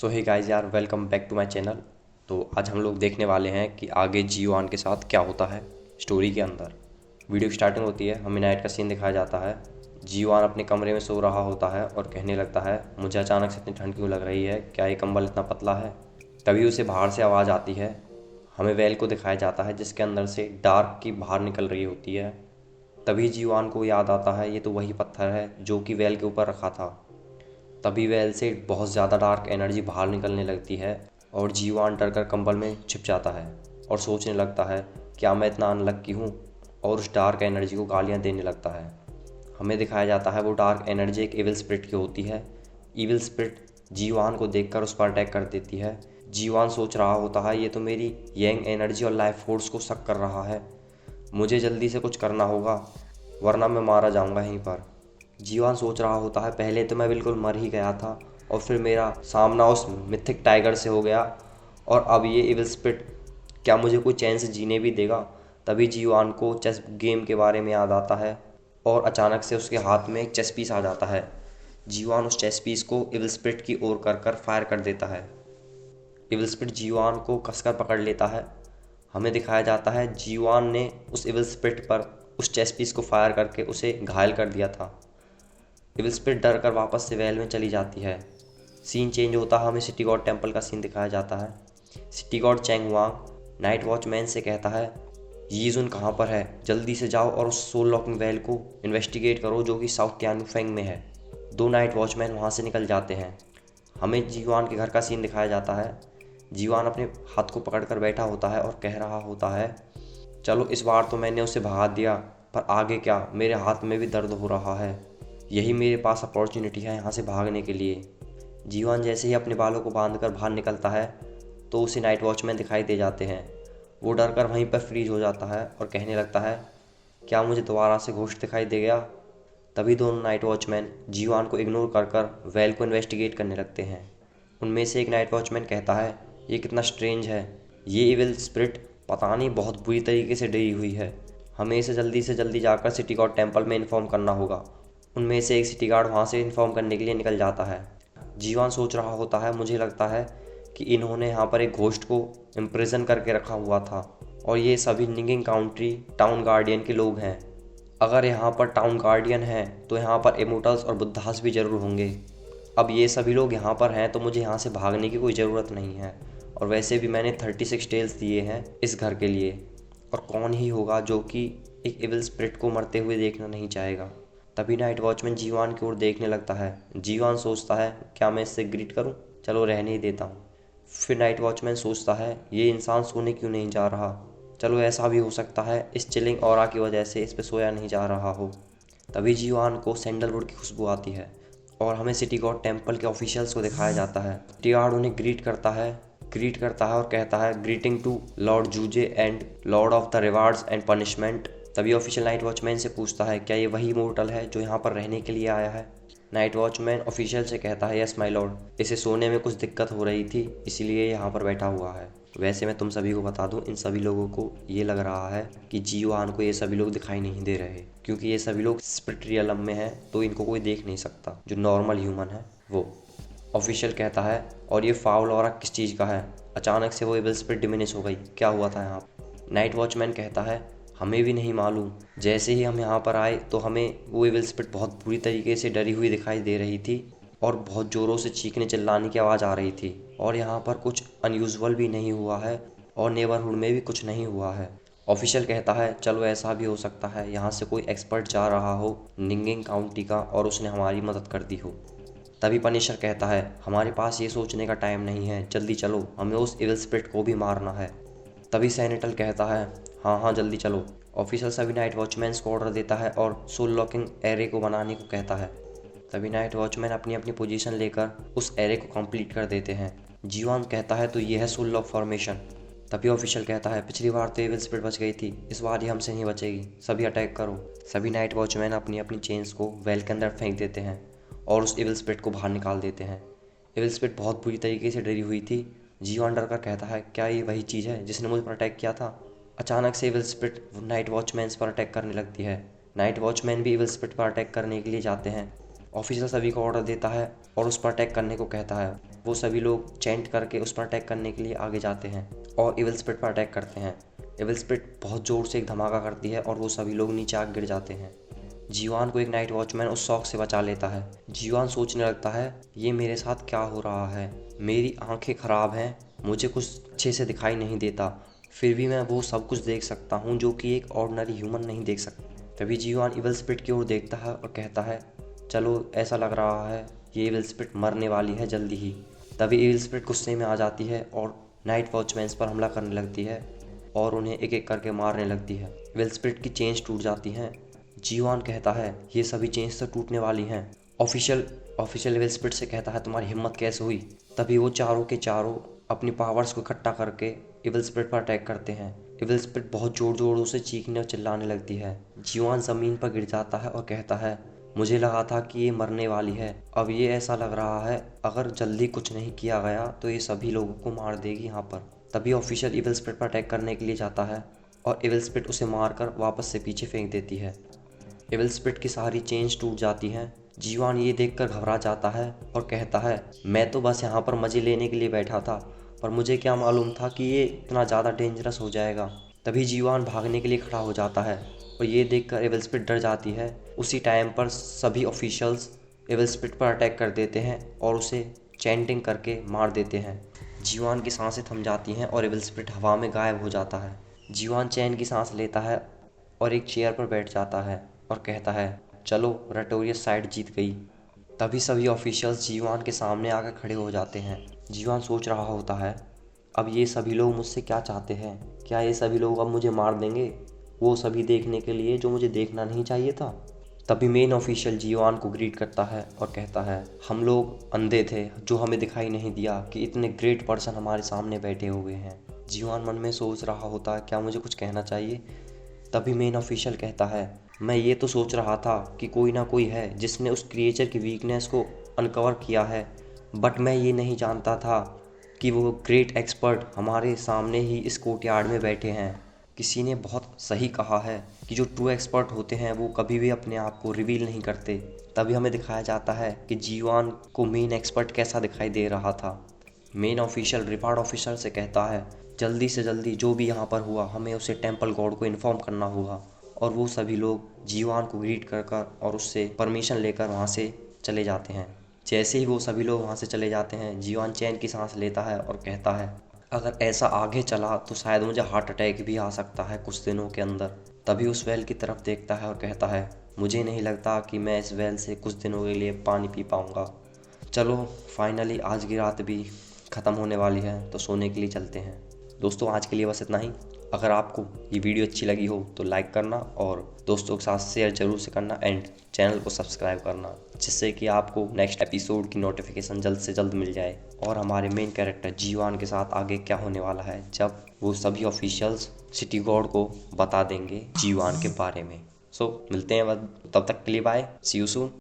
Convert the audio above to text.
सो hey guys यार, welcome back to my channel. तो आज हम लोग देखने वाले हैं कि आगे जी1 के साथ क्या होता है स्टोरी के अंदर। वीडियो की स्टार्टिंग होती है, हमें नाइट का सीन दिखाया जाता है। जी1 अपने कमरे में सो रहा होता है और कहने लगता है, मुझे अचानक से इतनी ठंड क्यों लग रही है, क्या ये कंबल इतना पतला है। तभी उसे बाहर से आवाज़ आती है। हमें वेल को दिखाया जाता है जिसके अंदर से डार्क की बाहर निकल रही होती है। तभी जी1 को याद आता है, ये तो वही पत्थर है जो कि वेल के ऊपर रखा था। तभी वेल से बहुत ज़्यादा डार्क एनर्जी बाहर निकलने लगती है और जीवान डरकर कंबल में छिप जाता है और सोचने लगता है, क्या मैं इतना अनलक्की हूँ, और उस डार्क एनर्जी को गालियाँ देने लगता है। हमें दिखाया जाता है वो डार्क एनर्जी एक इविल स्पिरिट की होती है। इविल स्पिरिट जीवान को देखकर उस पर अटैक कर देती है। जीवान सोच रहा होता है, ये तो मेरी यंग एनर्जी और लाइफ फोर्स को सक कर रहा है, मुझे जल्दी से कुछ करना होगा वरना मैं मारा जाऊंगा यहीं पर। जीवान सोच रहा होता है, पहले तो मैं बिल्कुल मर ही गया था और फिर मेरा सामना उस मिथिक टाइगर से हो गया, और अब ये इविल स्पिरिट क्या मुझे कोई चैन से जीने भी देगा। तभी जीवान को चेस गेम के बारे में याद आता है और अचानक से उसके हाथ में एक चेस पीस आ जाता है। जीवान उस चेस पीस को इविल स्पिरिट की ओर कर फायर कर देता है। इविल स्पिरिट जीवान को कसकर पकड़ लेता है। हमें दिखाया जाता है जीवान ने उस इविल स्पिरिट पर उस चेस पीस को फायर करके उसे घायल कर दिया था। इविल स्पिरिट डर कर वापस से वेल में चली जाती है। सीन चेंज होता है, हमें सिटी गॉड टेम्पल का सीन दिखाया जाता है। सिटी गॉड चैंग वांग नाइट वॉचमैन से कहता है, यीजुन कहाँ पर है, जल्दी से जाओ और उस सोल लॉकिंग वेल को इन्वेस्टिगेट करो जो कि साउथ तियानफेंग में है। दो नाइट वॉचमैन वहाँ से निकल जाते हैं। हमें जीवान के घर का सीन दिखाया जाता है। जीवान अपने हाथ को पकड़ कर बैठा होता है और कह रहा होता है, चलो इस बार तो मैंने उसे भगा दिया, पर आगे क्या, मेरे हाथ में भी दर्द हो रहा है, यही मेरे पास अपॉर्चुनिटी है यहाँ से भागने के लिए। जीवान जैसे ही अपने बालों को बांधकर बाहर निकलता है तो उसे नाइट वॉचमैन दिखाई दे जाते हैं। वो डर कर वहीं पर फ्रीज हो जाता है और कहने लगता है, क्या मुझे दोबारा से घोस्ट दिखाई दे गया। तभी दोनों नाइट वॉचमैन जीवान को इग्नोर कर वेल को इन्वेस्टिगेट करने लगते हैं। उनमें से एक नाइट वॉचमैन कहता है, ये कितना स्ट्रेंज है, ये इविल स्पिरिट पता नहीं बहुत बुरी तरीके से डरी हुई है, हमें इसे जल्दी से जल्दी जाकर सिटी गॉड टेम्पल में इन्फॉर्म करना होगा। उनमें से एक सिटी गार्ड वहाँ से इन्फॉर्म करने के लिए निकल जाता है। जीवान सोच रहा होता है, मुझे लगता है कि इन्होंने यहाँ पर एक घोस्ट को इम्प्रिजन करके रखा हुआ था और ये सभी निंगिंग काउंट्री टाउन गार्डियन के लोग हैं। अगर यहाँ पर टाउन गार्डियन हैं तो यहाँ पर इमोटल्स और बुद्धास भी ज़रूर होंगे। अब ये सभी लोग यहाँ पर हैं तो मुझे यहाँ से भागने की कोई ज़रूरत नहीं है, और वैसे भी मैंने 36 टेल्स दिए हैं इस घर के लिए, और कौन ही होगा जो कि एक इविल स्पिरिट को मरते हुए देखना नहीं चाहेगा। तभी नाइट वॉचमैन जीवान की ओर देखने लगता है। जीवान सोचता है, क्या मैं इससे ग्रीट करूं, चलो रहने ही देता हूं। फिर नाइट वॉचमैन सोचता है, ये इंसान सोने क्यों नहीं जा रहा, चलो ऐसा भी हो सकता है इस चिलिंग ऑरा की वजह से इस पे सोया नहीं जा रहा हो। तभी जीवान को सैंडलवुड की खुशबू आती है और हमें सिटी गॉड टेम्पल के ऑफिशियल्स को दिखाया जाता है। सिटी गार्ड उन्हें ग्रीट करता है और कहता है, ग्रीटिंग टू लॉर्ड जूजे and lord of the rewards and punishment. तभी ऑफिशियल नाइट वॉचमैन से पूछता है, क्या ये वही मोर्टल है जो यहाँ पर रहने के लिए आया है। नाइट वॉचमैन ऑफिशियल से कहता है, यस माय लॉर्ड, इसे सोने में कुछ दिक्कत हो रही थी इसीलिए यहाँ पर बैठा हुआ है। वैसे मैं तुम सभी को बता दूं, इन सभी लोगों को ये लग रहा है कि जीवान को ये सभी लोग दिखाई नहीं दे रहे, क्योंकि ये सभी लोग स्पिरिट रियलम में है तो इनको कोई देख नहीं सकता, जो नॉर्मल ह्यूमन है वो। ऑफिशियल कहता है, और ये फाउल ऑरा किस चीज़ का है, अचानक से वो इविल स्पिरिट डिमिनिश हो गई, क्या हुआ था यहाँ। नाइट वॉचमैन कहता है, हमें भी नहीं मालूम, जैसे ही हम यहाँ पर आए तो हमें वो इविल स्पिरिट बहुत बुरी तरीके से डरी हुई दिखाई दे रही थी और बहुत ज़ोरों से चीखने चिल्लाने की आवाज़ आ रही थी, और यहाँ पर कुछ अनयूजुअल भी नहीं हुआ है और नेबरहुड में भी कुछ नहीं हुआ है। ऑफिशियल कहता है, चलो ऐसा भी हो सकता है यहाँ से कोई एक्सपर्ट जा रहा हो निंगिंग काउंटी का और उसने हमारी मदद कर दी हो। तभी पनिशर कहता है, हमारे पास ये सोचने का टाइम नहीं है, जल्दी चलो, हमें उस इविल स्पिरिट को भी मारना है। तभी सैनिटल कहता है, हाँ जल्दी चलो। ऑफिसर सभी नाइट वॉचमैन को ऑर्डर देता है और सोल लॉकिंग एरे को बनाने को कहता है। तभी नाइट वॉचमैन अपनी अपनी पोजीशन लेकर उस एरे को कंप्लीट कर देते हैं। जीवान कहता है, तो ये है सोल लॉक फॉर्मेशन। तभी ऑफिशियल कहता है, पिछली बार तो एविल स्पिरिट बच गई थी, इस बार ये हमसे नहीं बचेगी, सभी अटैक करो। सभी नाइट वॉचमैन अपनी अपनी चेन्स को वेल के अंदर फेंक देते हैं और उस इविल स्पिरिट को बाहर निकाल देते हैं। इविल स्पिरिट बहुत बुरी तरीके से डरी हुई थी। जीवान डर कर कहता है, क्या ये वही चीज़ है जिसने मुझ पर अटैक किया था। अचानक से इविल स्पिरिट नाइट वॉचमैन पर अटैक करने लगती है। नाइट वॉचमैन भी इविल स्पिरिट पर अटैक करने के लिए जाते हैं। ऑफिसर सभी को ऑर्डर देता है और उस पर अटैक करने को कहता है। वो सभी लोग चैंट करके उस पर अटैक करने के लिए आगे जाते हैं और इविल स्प्रिट पर अटैक करते हैं। इविल स्प्रिट बहुत ज़ोर से एक धमाका करती है और वो सभी लोग नीचे आग गिर जाते हैं। जीवान को एक नाइट वॉचमैन उस शॉक से बचा लेता है। जीवान सोचने लगता है ये मेरे साथ क्या हो रहा है, मेरी आंखें ख़राब हैं, मुझे कुछ अच्छे से दिखाई नहीं देता, फिर भी मैं वो सब कुछ देख सकता हूँ जो कि एक ऑर्डिनरी ह्यूमन नहीं देख सकता। तभी जीवान इविल स्प्रिट की ओर देखता है और कहता है चलो ऐसा लग रहा है ये इविल स्प्रिट मरने वाली है जल्दी ही। तभी इविल स्प्रिट गुस्से में आ जाती है और नाइट वॉचमैन्स पर हमला करने लगती है और उन्हें एक एक करके मारने लगती है। इविल स्प्रिट की चेन्स टूट जाती हैं। जीवान कहता है ये सभी चेन्स तो टूटने वाली हैं। ऑफिशियल इविल स्प्रिट से कहता है तुम्हारी हिम्मत कैसे हुई। तभी वो चारों के चारों अपनी पावर्स को इकट्ठा करके इविल स्प्रिट पर अटैक करते हैं। इविल स्प्रिट बहुत जोरों से चीखने और चिल्लाने लगती है। जीवान ज़मीन पर गिर जाता है और कहता है मुझे लगा था कि ये मरने वाली है, अब ये ऐसा लग रहा है अगर जल्दी कुछ नहीं किया गया तो ये सभी लोगों को मार देगी यहाँ पर। तभी ऑफिशियल इविल स्प्रिट पर अटैक करने के लिए जाता है और इविल स्प्रिट उसे मारकर वापस से पीछे फेंक देती है। इविल स्प्रिट की सारी चेन्स टूट जाती हैं। जीवान ये देखकर घबरा जाता है और कहता है मैं तो बस यहाँ पर मज़े लेने के लिए बैठा था, पर मुझे क्या मालूम था कि ये इतना ज़्यादा डेंजरस हो जाएगा। तभी जीवान भागने के लिए खड़ा हो जाता है और ये देखकर इविल स्प्रिट डर जाती है। उसी टाइम पर सभी ऑफिशियल्स इविल स्प्रिट पर अटैक कर देते हैं और उसे चैंटिंग करके मार देते हैं। जीवान की सांसें थम जाती हैं और इविल स्प्रिट हवा में गायब हो जाता है। जीवान चैन की सांस लेता है और एक चेयर पर बैठ जाता है और कहता है चलो रेटोरियस साइड जीत गई। तभी सभी ऑफिशियल्स जीवान के सामने आकर खड़े हो जाते हैं। जीवान सोच रहा होता है अब ये सभी लोग मुझसे क्या चाहते हैं, क्या ये सभी लोग अब मुझे मार देंगे, वो सभी देखने के लिए जो मुझे देखना नहीं चाहिए था। तभी मेन ऑफिशियल जीवान को ग्रीट करता है और कहता है हम लोग अंधे थे जो हमें दिखाई नहीं दिया कि इतने ग्रेट पर्सन हमारे सामने बैठे हुए हैं। जीवान मन में सोच रहा होता है क्या मुझे कुछ कहना चाहिए। तभी मेन ऑफिशियल कहता है मैं ये तो सोच रहा था कि कोई ना कोई है जिसने उस क्रिएचर की वीकनेस को अनकवर किया है, बट मैं ये नहीं जानता था कि वो ग्रेट एक्सपर्ट हमारे सामने ही इस कोर्टयार्ड में बैठे हैं। किसी ने बहुत सही कहा है कि जो ट्रू एक्सपर्ट होते हैं वो कभी भी अपने आप को रिवील नहीं करते। तभी हमें दिखाया जाता है कि जीवान को मेन एक्सपर्ट कैसा दिखाई दे रहा था। मेन ऑफिशियल रिवार्ड ऑफिसर से कहता है जल्दी से जल्दी जो भी यहाँ पर हुआ हमें उसे टेम्पल गॉड को इन्फॉर्म करना होगा। और वो सभी लोग जीवान को ग्रीट कर और उससे परमिशन लेकर वहाँ से चले जाते हैं। जैसे ही वो सभी लोग वहाँ से चले जाते हैं जीवान चैन की सांस लेता है और कहता है अगर ऐसा आगे चला तो शायद मुझे हार्ट अटैक भी आ सकता है कुछ दिनों के अंदर। तभी उस वेल की तरफ देखता है और कहता है मुझे नहीं लगता कि मैं इस वेल से कुछ दिनों के लिए पानी पी पाऊँगा। चलो फाइनली आज की रात भी ख़त्म होने वाली है तो सोने के लिए चलते हैं। दोस्तों आज के लिए बस इतना ही। अगर आपको ये वीडियो अच्छी लगी हो तो लाइक करना और दोस्तों के साथ शेयर जरूर से करना एंड चैनल को सब्सक्राइब करना, जिससे कि आपको नेक्स्ट एपिसोड की नोटिफिकेशन जल्द से जल्द मिल जाए और हमारे मेन कैरेक्टर जीवान के साथ आगे क्या होने वाला है जब वो सभी ऑफिशियल्स सिटी गॉड को बता देंगे जीवान के बारे में। सो मिलते हैं तब तक के लिए बाय, सी यू सून।